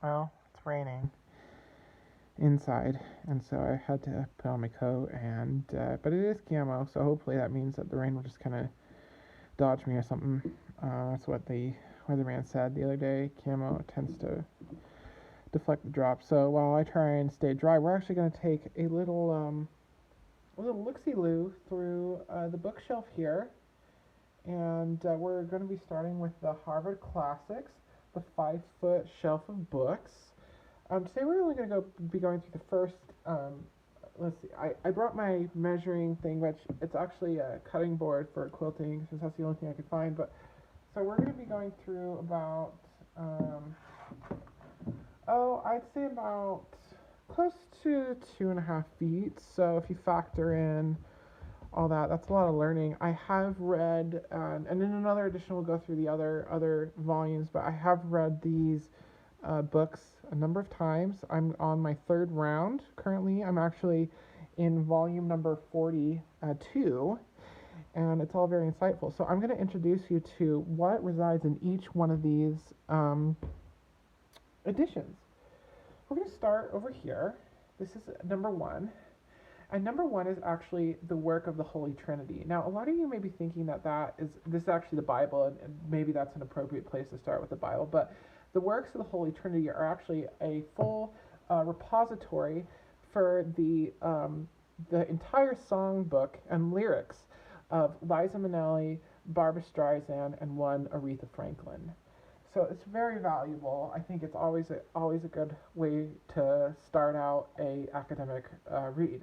Well, it's raining inside, and so I had to put on my coat. And but it is camo, so hopefully that means that the rain will just kind of dodge me or something. That's what the weatherman said the other day. Camo tends to deflect the drop. So while I try and stay dry, we're actually going to take a little look-see-loo through the bookshelf here, and we're going to be starting with the Harvard Classics, the 5-foot shelf of books. Today we're only going to be going through the first. Let's see. I brought my measuring thing, which it's actually a cutting board for quilting, since that's the only thing I could find. But so we're going to be going through about um, I'd say about close to 2.5 feet. So if you factor in all that, that's a lot of learning. I have read, and in another edition we'll go through the other volumes, but I have read these books a number of times. I'm on my third round currently. I'm actually in volume number 42, and it's all very insightful. So I'm going to introduce you to what resides in each one of these editions. We're going to start over here. This is number one. And number one is actually the work of the Holy Trinity. Now, a lot of you may be thinking that this is actually the Bible, and maybe that's an appropriate place to start with the Bible. But the works of the Holy Trinity are actually a full repository for the entire songbook and lyrics of Liza Minnelli, Barbra Streisand, and one Aretha Franklin. So it's very valuable. I think it's always a good way to start out a academic read.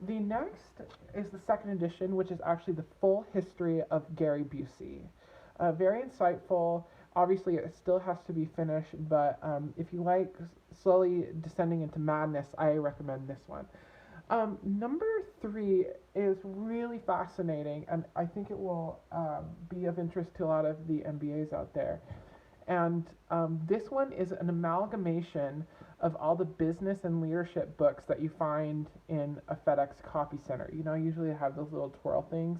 The next is the second edition, which is actually the full history of Gary Busey. Very insightful. Obviously, it still has to be finished, but if you like slowly descending into madness, I recommend this one. Number three is really fascinating, and I think it will be of interest to a lot of the MBAs out there. And this one is an amalgamation of all the business and leadership books that you find in a FedEx copy center. You know, usually they have those little twirl things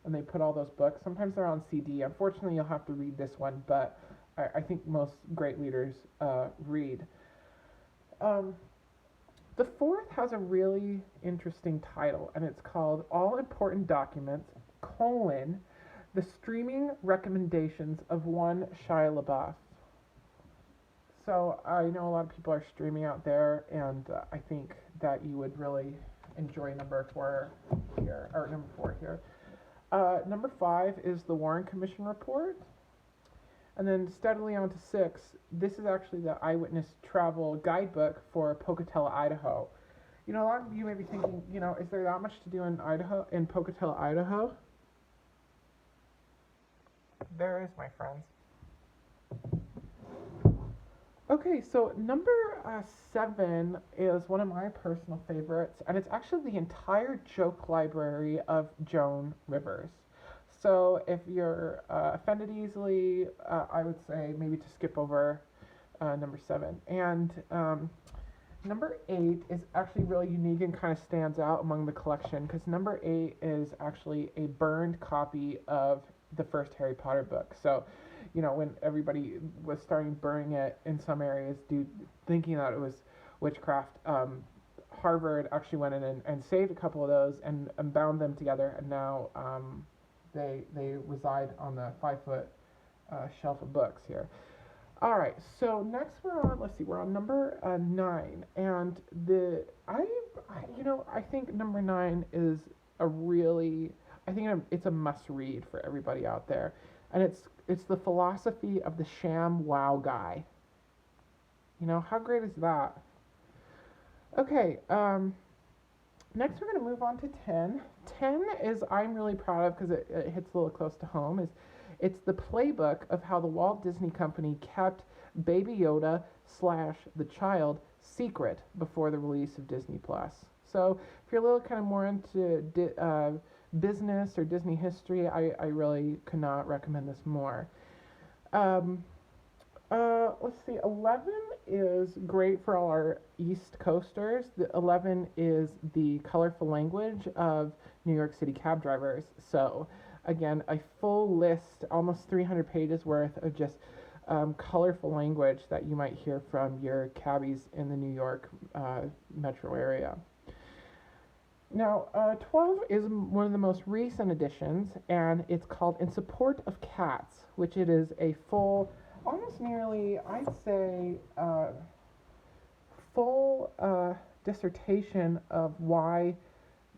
and they put all those books. Sometimes they're on CD. Unfortunately, you'll have to read this one, but I think most great leaders read. Um, the fourth has a really interesting title, and it's called All Important Documents, colon, the streaming recommendations of one Shia LaBeouf. So I know a lot of people are streaming out there, and I think that you would really enjoy number four here, or number four here. Number five is the Warren Commission report, and then steadily on to six. This is actually the eyewitness travel guidebook for Pocatello, Idaho. You know, a lot of you may be thinking, you know, is there that much to do in Idaho, in Pocatello, Idaho? There is, my friends. Okay, so number seven is one of my personal favorites, and it's actually the entire joke library of Joan Rivers. So if you're offended easily, I would say maybe to skip over number seven. And number eight is actually really unique and kind of stands out among the collection because number eight is actually a burned copy of the first Harry Potter book. So you know, when everybody was starting burning it in some areas, thinking that it was witchcraft, Harvard actually went in and saved a couple of those and bound them together, and now they reside on the 5-foot shelf of books here. All right, so next we're on number nine, and I think number nine is I think it's a must read for everybody out there, and it's the philosophy of the sham wow guy. You know, how great is that? Okay, next we're going to move on to 10. 10 is I'm really proud of because it hits a little close to home. It's the playbook of how the Walt Disney Company kept Baby Yoda slash the child secret before the release of Disney Plus. So if you're a little kind of more into business or Disney history, I really could not recommend this more. Um, let's see. 11 is great for all our East Coasters. The 11 is the colorful language of New York City cab drivers. So, again, a full list, almost 300 pages worth of just colorful language that you might hear from your cabbies in the New York metro area. Now, 12 is one of the most recent additions, and it's called In Support of Cats, which it is a full, almost nearly, I'd say, full dissertation of why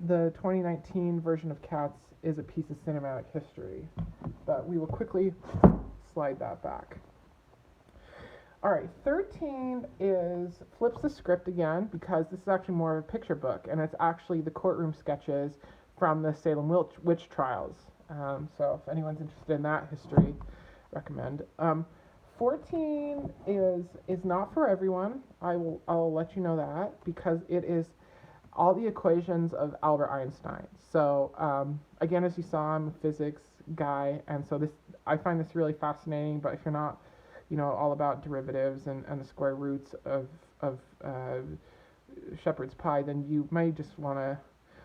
the 2019 version of Cats is a piece of cinematic history. But we will quickly slide that back. All right, 13 flips the script again because this is actually more of a picture book, and it's actually the courtroom sketches from the Salem witch trials. So if anyone's interested in that history, recommend. 14 is not for everyone. I'll let you know that because it is all the equations of Albert Einstein. So again, as you saw, I'm a physics guy, and so I find this really fascinating. But if you're not, all about derivatives and the square roots of shepherd's pie, then you may just want to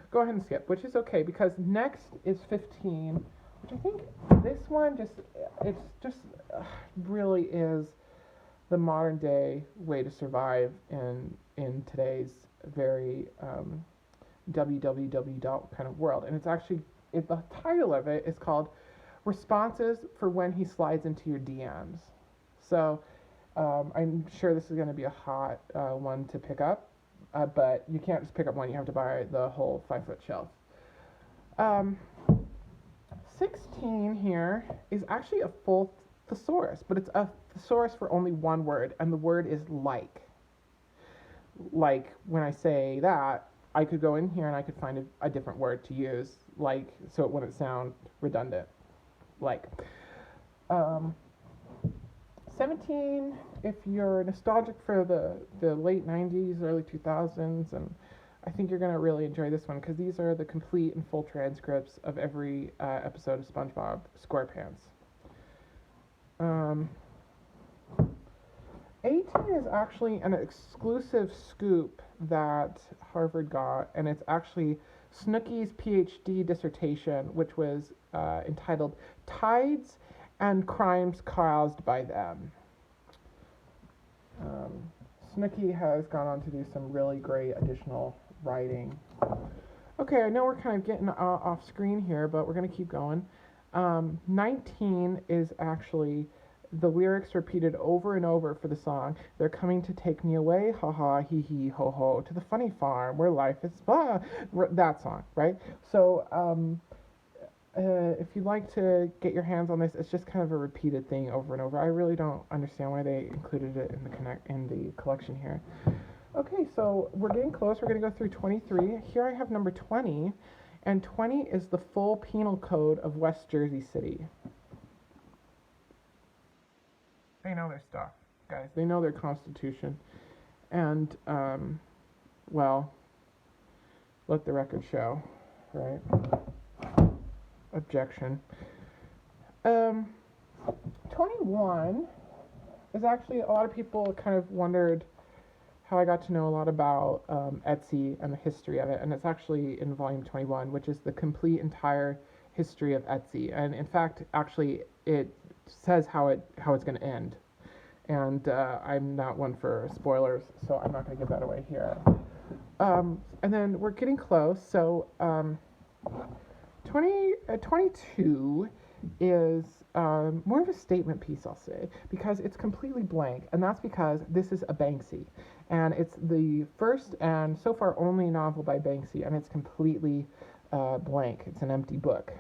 go ahead and skip, which is okay because next is 15, which I think this one really is the modern day way to survive in today's very www kind of world. And it's actually, the title of it is called Responses for When He Slides Into Your DMs. So I'm sure this is going to be a hot one to pick up, but you can't just pick up one, you have to buy the whole 5-foot shelf. 16 here is actually a full thesaurus, but it's a thesaurus for only one word, and the word is like. Like, when I say that, I could go in here and I could find a different word to use, like, so it wouldn't sound redundant. Like. 17, if you're nostalgic for the late 90s, early 2000s, and I think you're going to really enjoy this one because these are the complete and full transcripts of every episode of SpongeBob SquarePants. 18 is actually an exclusive scoop that Harvard got, and it's actually Snooki's PhD dissertation, which was entitled Tides and Crimes Caused by Them. Snooki has gone on to do some really great additional writing. Okay, I know we're kind of getting off screen here, but we're going to keep going. 19 is actually the lyrics repeated over and over for the song. They're coming to take me away, ha ha, hee hee, ho ho, to the funny farm where life is blah. That song, right? So, if you'd like to get your hands on this, it's just kind of a repeated thing over and over. I really don't understand why they included it in the collection here. Okay, so we're getting close. We're going to go through 23. Here I have number 20, and 20 is the full penal code of West Jersey City. They know their stuff, guys. They know their constitution. And, well, let the record show, right? Objection. 21 is actually, a lot of people kind of wondered how I got to know a lot about Etsy and the history of it, and it's actually in volume 21, which is the complete entire history of Etsy. And in fact, actually, it says how it's going to end. And I'm not one for spoilers, so I'm not going to give that away here. And then we're getting close, so 22 is more of a statement piece, I'll say, because it's completely blank, and that's because this is a Banksy, and it's the first and so far only novel by Banksy, and it's completely blank. It's an empty book.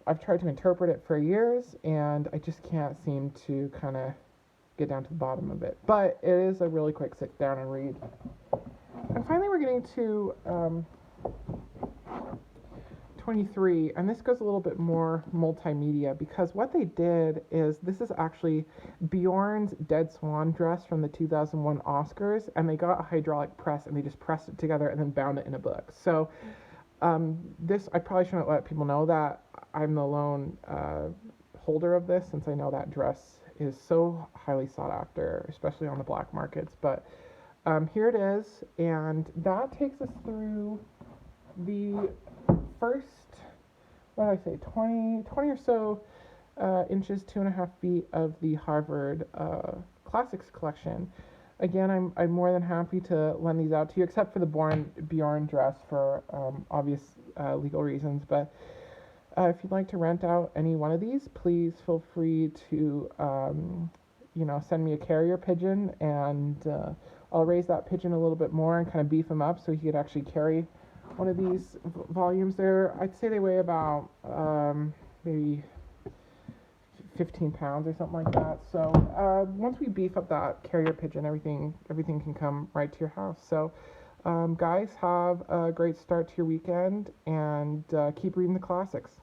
I've tried to interpret it for years, and I just can't seem to kind of get down to the bottom of it, but it is a really quick sit down and read. And finally we're getting to 23, and this goes a little bit more multimedia, because what they did is, this is actually Bjorn's Dead Swan dress from the 2001 Oscars, and they got a hydraulic press and they just pressed it together and then bound it in a book. So this, I probably shouldn't let people know that I'm the lone holder of this, since I know that dress is so highly sought after, especially on the black markets. But here it is, and that takes us through the first, what did I say, 20 or so inches, 2.5 feet of the Harvard Classics collection. Again, I'm more than happy to lend these out to you, except for the Bjorn dress for obvious legal reasons. But if you'd like to rent out any one of these, please feel free to send me a carrier pigeon, and I'll raise that pigeon a little bit more and kind of beef him up so he could actually carry one of these volumes. There, I'd say they weigh about maybe 15 pounds or something like that. So once we beef up that carrier pigeon, everything can come right to your house. So guys, have a great start to your weekend, and keep reading the classics.